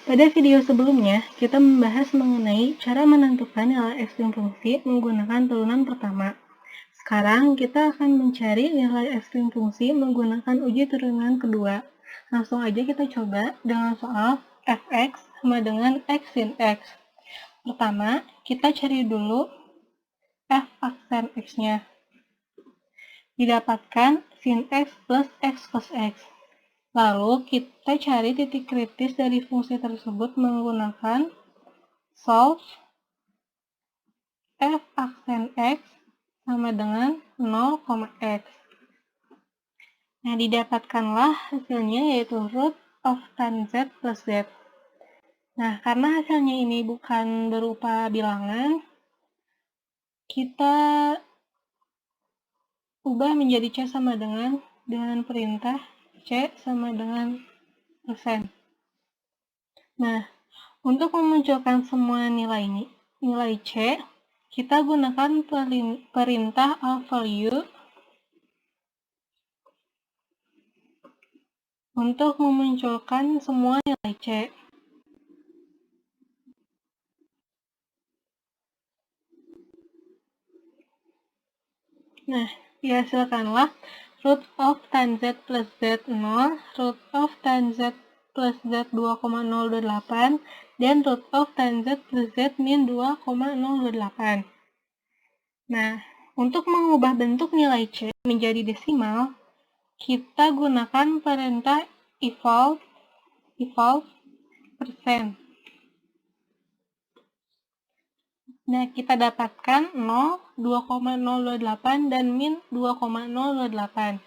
Pada video sebelumnya, kita membahas mengenai cara menentukan nilai ekstrim fungsi menggunakan turunan pertama. Sekarang kita akan mencari nilai ekstrim fungsi menggunakan uji turunan kedua. Langsung aja kita coba dengan soal fx sama dengan x sin x. Pertama, kita cari dulu f aksen x-nya. Didapatkan sin x plus x cos x. Lalu kita cari titik kritis dari fungsi tersebut menggunakan solve f aksen x sama dengan 0, x. Nah, didapatkanlah hasilnya yaitu root of tan z plus z. Nah, karena hasilnya ini bukan berupa bilangan, kita ubah menjadi C sama dengan perintah C sama dengan persen. Nah, untuk memunculkan semua nilai C, kita gunakan perintah value untuk memunculkan semua nilai C. Nah, dihasilkanlah root of tan z plus z 0, root of tan z plus z 2,028, dan root of tan z plus z min 2,028. Nah, untuk mengubah bentuk nilai C menjadi desimal, kita gunakan perintah evolve persen. Nah, kita dapatkan 0, 2,028, dan min 2,028.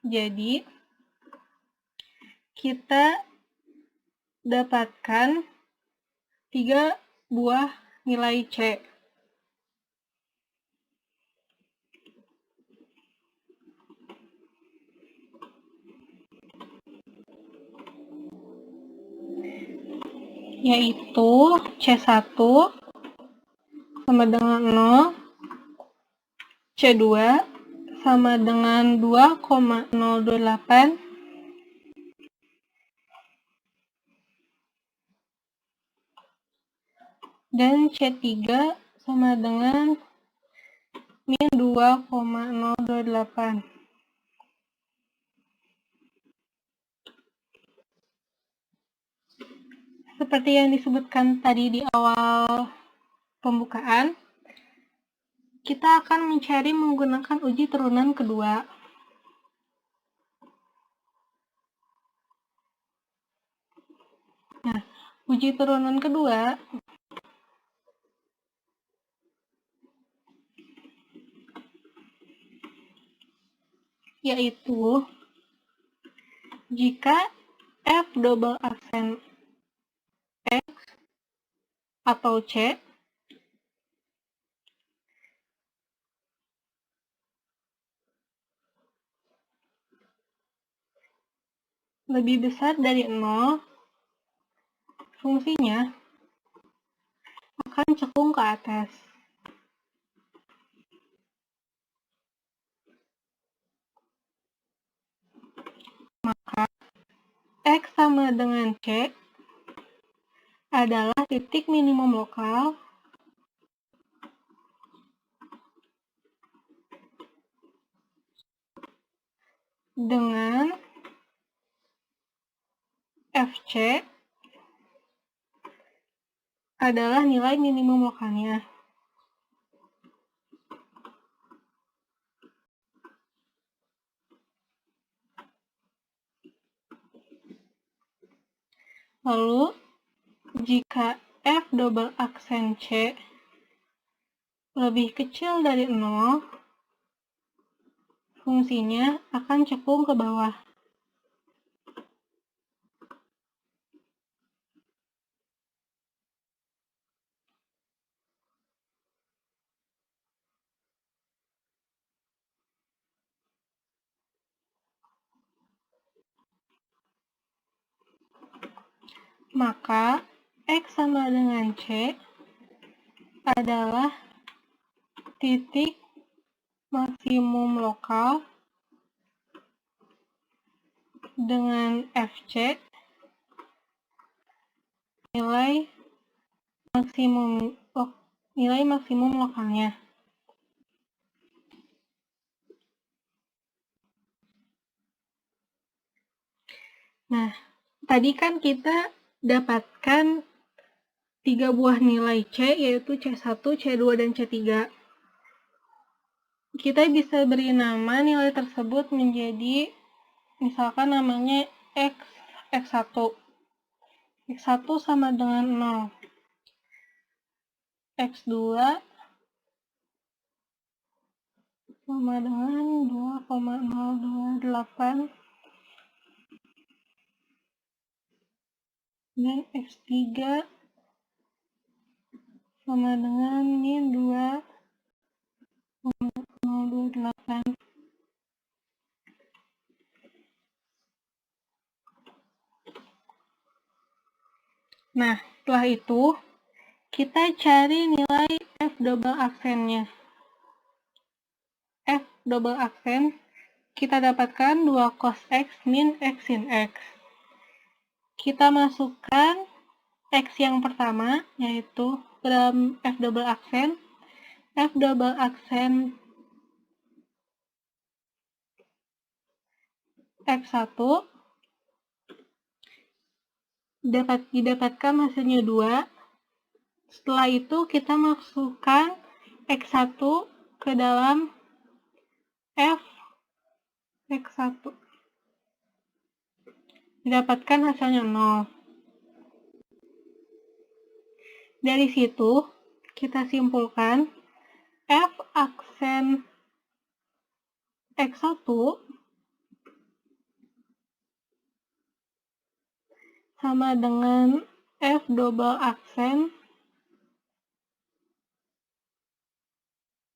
Jadi, kita dapatkan 3 buah nilai C. Yaitu C1 sama dengan 0, C2 sama dengan 2,028, dan C3 sama dengan min 2,028. Seperti yang disebutkan tadi di awal pembukaan, kita akan mencari menggunakan uji turunan kedua. Nah, uji turunan kedua yaitu jika f double aksen x atau C lebih besar dari 0, fungsinya akan cekung ke atas. Maka x sama dengan C adalah titik minimum lokal dengan FC adalah nilai minimum lokalnya. Lalu, jika f double aksen C lebih kecil dari 0, fungsinya akan cekung ke bawah. Maka x sama dengan C adalah titik maksimum lokal dengan FC nilai maksimum lokalnya. Nah, tadi kan kita dapatkan 3 buah nilai C, yaitu C1, C2, dan C3. Kita bisa beri nama nilai tersebut menjadi, misalkan namanya X1. X1 sama dengan 0. X2 sama dengan 2,028. Dan X3 sama dengan min 2,028. Nah, setelah itu kita cari nilai F double aksennya. F double aksen kita dapatkan 2 cos X min X sin X. Kita masukkan X yang pertama, yaitu ke dalam F double aksen. F double aksen X1 didapatkan hasilnya 2. Setelah itu kita masukkan X1 ke dalam F X1. Didapatkan hasilnya 0. Dari situ kita simpulkan F aksen X1 sama dengan F double aksen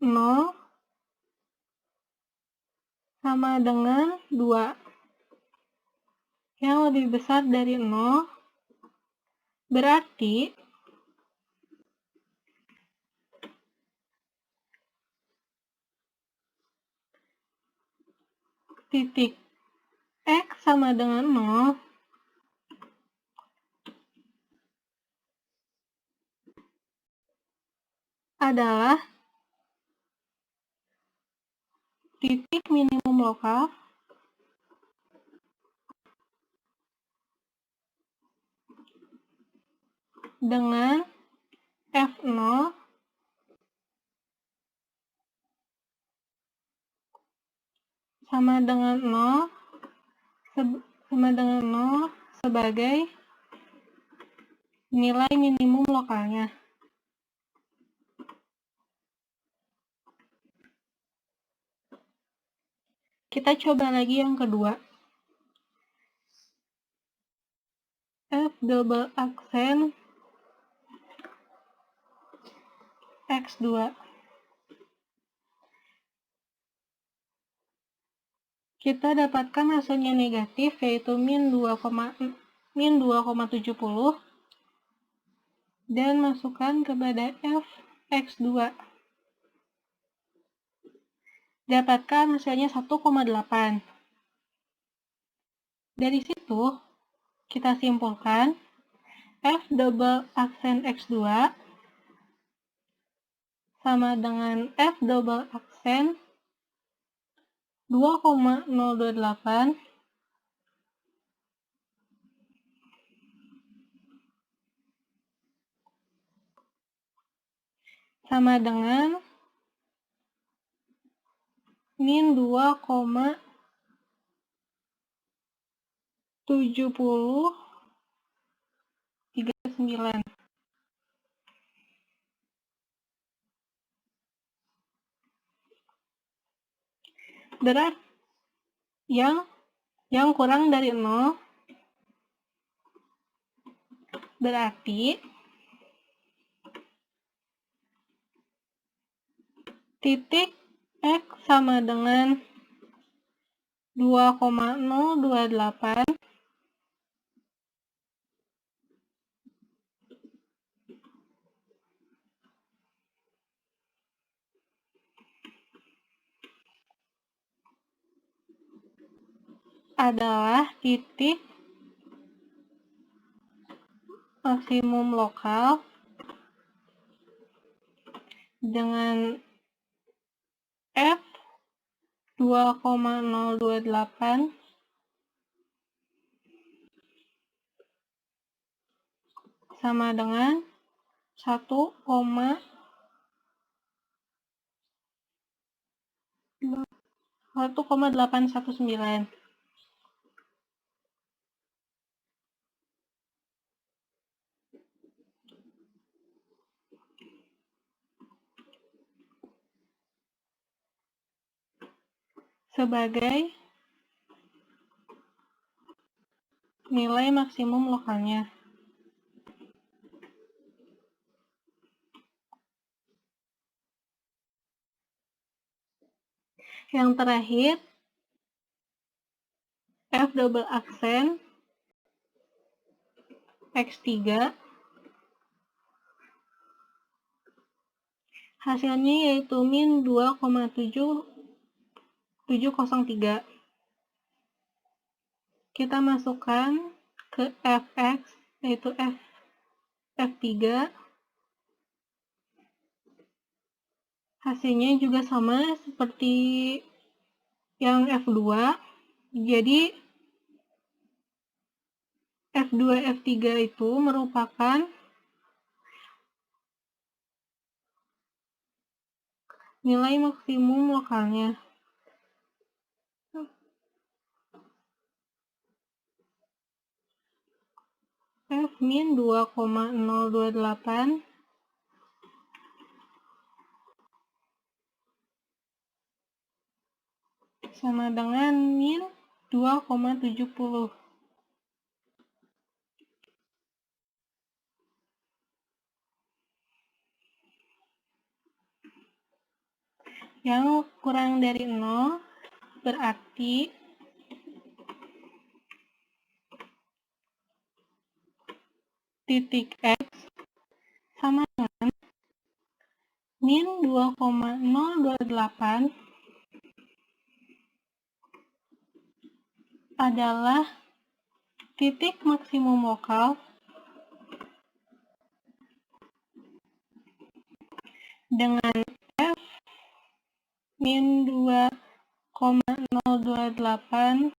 0 sama dengan 2. Yang lebih besar dari 0, berarti titik X sama dengan 0 adalah titik minimum lokal dengan F0 sama dengan 0 sebagai nilai minimum lokalnya. Kita coba lagi yang kedua. F double aksen X2. Kita dapatkan hasilnya negatif, yaitu min 2,70 dan masukkan kepada F X2. Dapatkan hasilnya 1,8. Dari situ kita simpulkan F double aksen X2 sama dengan F double aksen 2,028 sama dengan min 2,7039. Berarti yang kurang dari 0 berarti titik X sama dengan 2,028 adalah titik maksimum lokal dengan F 2,028 sama dengan 1,819. Sebagai nilai maksimum lokalnya. Yang terakhir, F double aksen X3 hasilnya yaitu min 2,7703. Kita masukkan ke Fx yaitu F3. Hasilnya juga sama seperti yang F2. Jadi F2 F3 itu merupakan nilai maksimum lokalnya. F min 2,028 sama dengan min 2,70. Yang kurang dari 0 berarti titik X sama dengan min 2,028 adalah titik maksimum lokal dengan F min 2,028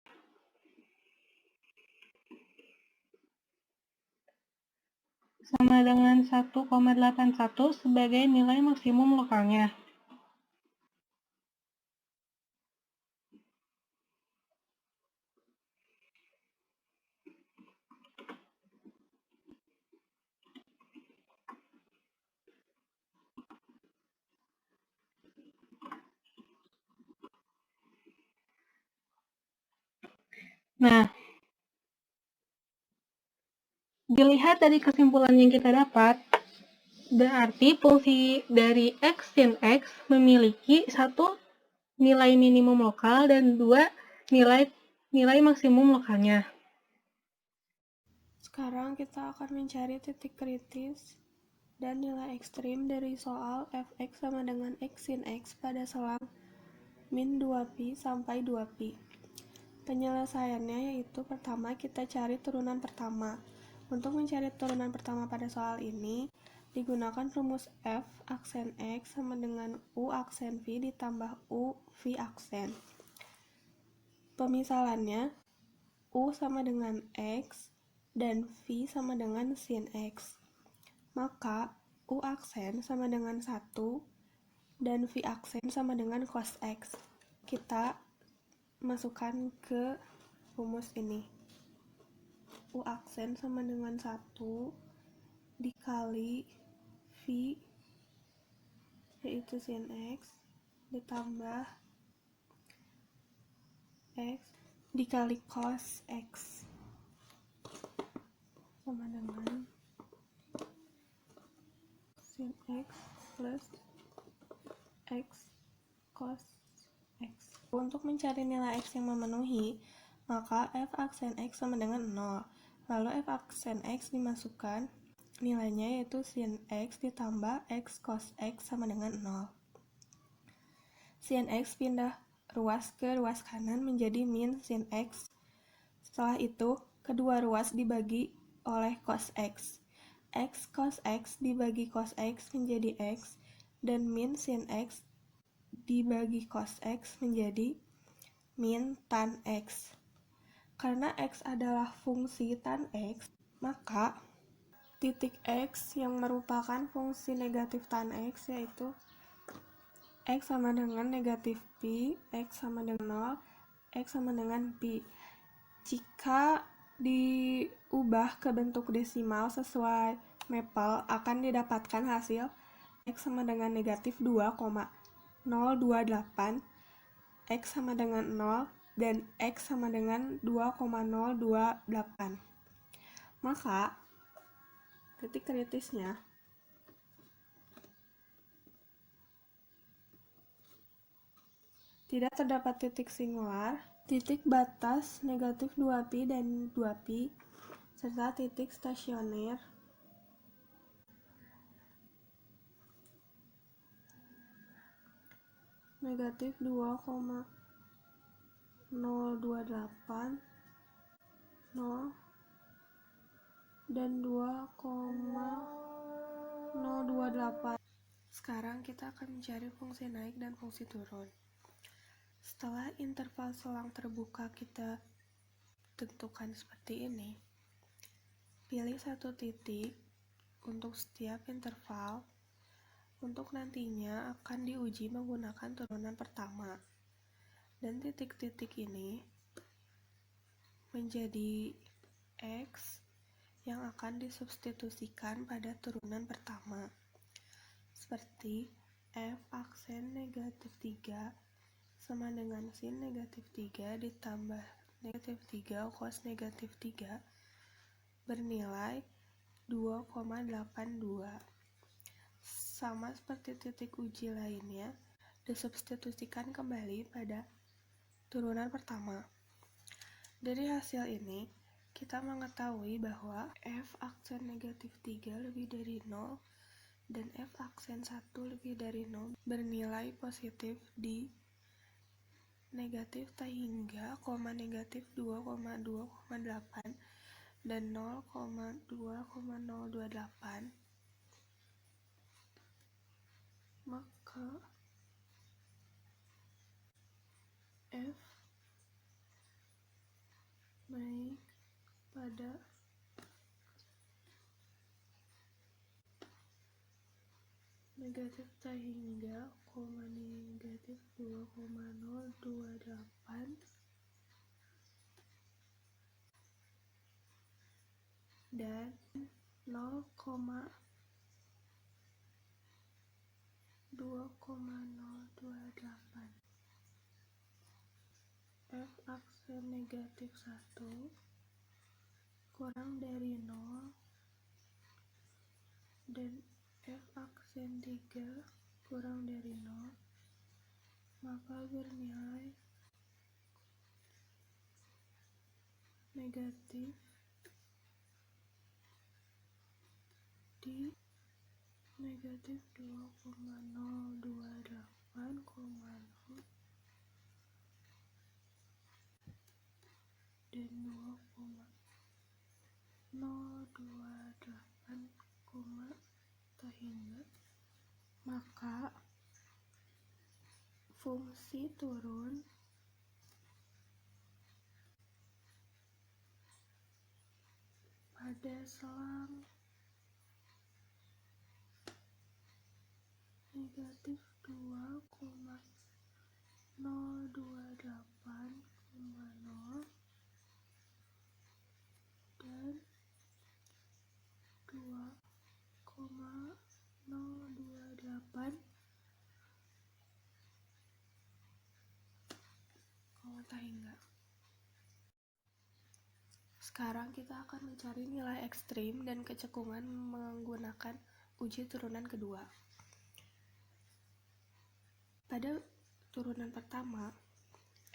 sama dengan 1,81 sebagai nilai maksimum lokalnya. Nah, dilihat dari kesimpulan yang kita dapat, berarti fungsi dari X sin X memiliki satu nilai minimum lokal dan dua nilai maksimum lokalnya. Sekarang kita akan mencari titik kritis dan nilai ekstrim dari soal fx sama dengan x sin x pada selang min 2pi sampai 2pi. Penyelesaiannya yaitu pertama kita cari turunan pertama. Untuk mencari turunan pertama pada soal ini, digunakan rumus f aksen x sama dengan u aksen v ditambah u v aksen. Pemisalannya, u sama dengan x dan v sama dengan sin x. Maka u aksen sama dengan 1 dan v aksen sama dengan cos x. Kita masukkan ke rumus ini. U aksen sama dengan 1 dikali v yaitu sin x ditambah x dikali cos x sama dengan sin x plus x cos x. Untuk mencari nilai x yang memenuhi, maka f aksen x sama dengan 0. Lalu f aksen x dimasukkan, nilainya yaitu sin x ditambah x cos x sama dengan 0. Sin x pindah ruas ke ruas kanan menjadi min sin x Setelah itu, kedua ruas dibagi oleh cos X. X cos X dibagi cos X menjadi X, dan min sin X dibagi cos X menjadi min tan X. Karena X adalah fungsi tan X, maka titik X yang merupakan fungsi negatif tan X yaitu X sama dengan negatif Pi, X sama dengan 0, X sama dengan Pi. Jika diubah ke bentuk desimal sesuai Maple, akan didapatkan hasil X sama dengan negatif 2,028, X sama dengan 0, dan X sama dengan 2,028. Maka, titik kritisnya tidak terdapat titik singular, titik batas negatif 2pi dan 2pi, serta titik stasioner negatif 2,028, 0, dan 2,028. Sekarang kita akan mencari fungsi naik dan fungsi turun. Setelah interval selang terbuka kita tentukan seperti ini, pilih satu titik untuk setiap interval. Untuk nantinya akan diuji menggunakan turunan pertama. Dan titik-titik ini menjadi X yang akan disubstitusikan pada turunan pertama. Seperti F aksen negatif 3 sama dengan sin negatif 3 ditambah negatif 3 cos negatif 3 bernilai 2,82. Sama seperti titik uji lainnya, disubstitusikan kembali pada turunan pertama. Dari hasil ini, kita mengetahui bahwa F aksen negatif 3 lebih dari 0 dan F aksen 1 lebih dari 0 bernilai positif di negatif tak hingga, negatif 2,2,8 dan 0,2,028. Maka F naik pada negatif tak hingga, negatif 2,028 dan 0,2,028. F aksen negatif 1 kurang dari 0 dan F aksen 3 kurang dari 0, maka bernilai negatif di negatif 2,028,0 dan 2,028, tak hingga. Maka fungsi turun pada selang negatif 2,028,0 dan 2,028, tak hingga. Sekarang kita akan mencari nilai ekstrim dan kecekungan menggunakan uji turunan kedua. Pada turunan pertama,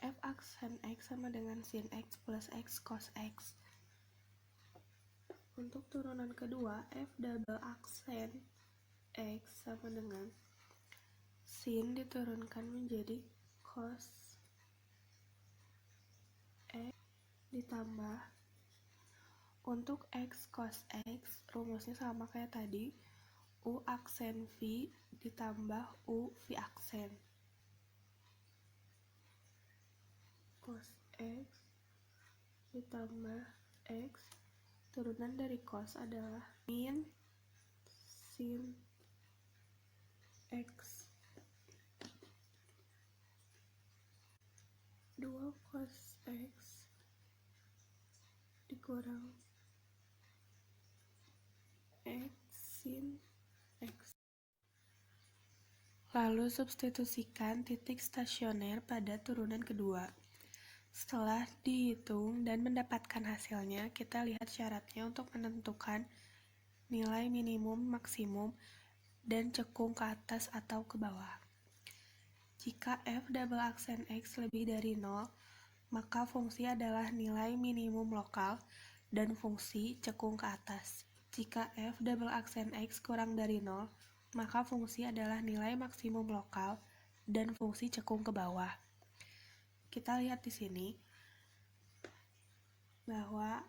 F aksen X sama dengan sin X plus X cos X. Untuk turunan kedua, F double aksen X sama dengan sin diturunkan menjadi cos X ditambah untuk X cos X, rumusnya sama kayak tadi, U aksen V ditambah U V aksen. Cos X ditambah X, turunan dari cos adalah min sin X. 2 cos X dikurang X sin X. Lalu substitusikan titik stasioner pada turunan kedua. Setelah dihitung dan mendapatkan hasilnya, kita lihat syaratnya untuk menentukan nilai minimum, maksimum, dan cekung ke atas atau ke bawah. Jika f double aksen X lebih dari 0, maka fungsi adalah nilai minimum lokal dan fungsi cekung ke atas. Jika f double aksen X kurang dari 0, maka fungsi adalah nilai maksimum lokal dan fungsi cekung ke bawah. Kita lihat di sini bahwa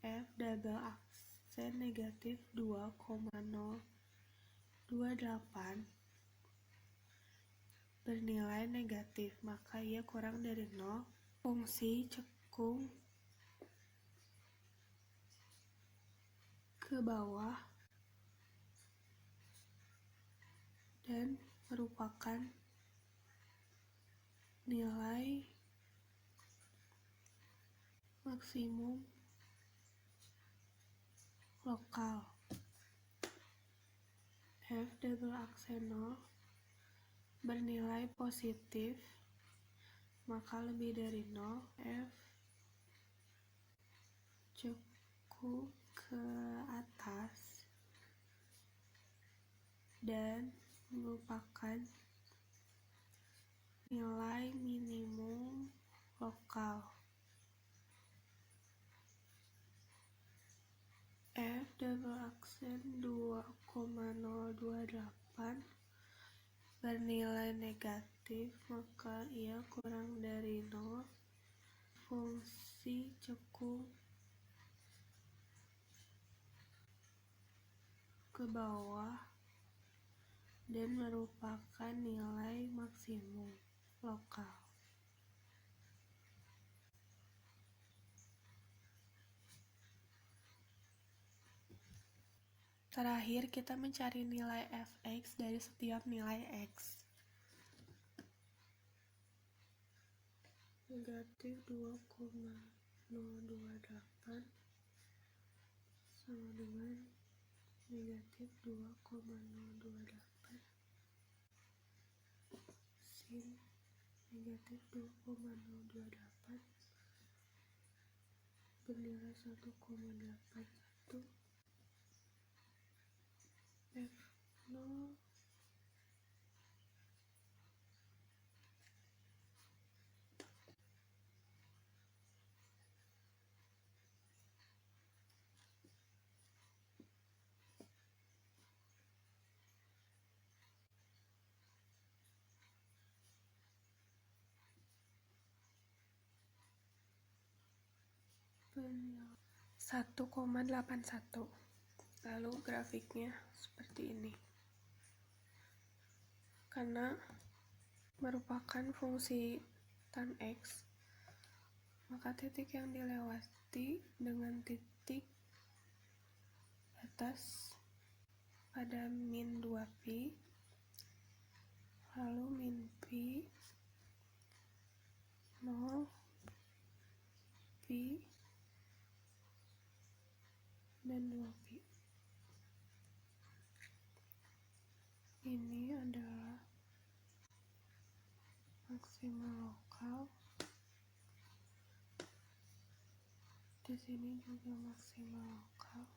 f double aksen negatif 2,028 bernilai negatif, maka ia kurang dari 0. Fungsi cekung ke bawah dan merupakan nilai maksimum lokal. F double aksen 0 bernilai positif, maka lebih dari 0. F cekung ke atas dan merupakan nilai minimum lokal. F double aksen 2,028 bernilai negatif, maka ia kurang dari 0. Fungsi cekung ke bawah dan merupakan nilai maksimum lokal. Terakhir, kita mencari nilai fx dari setiap nilai x. Negatif 2,028 sama dengan negatif 2,028 sin negatif 2,028 bernilai 1,81 F0 1,81. Lalu grafiknya seperti ini. Karena merupakan fungsi tan X, maka titik yang dilewati dengan titik batas pada min 2pi, lalu min pi, 0, pi, dan 2pi. Ini adalah maksimal lokal. Di sini juga maksimal lokal.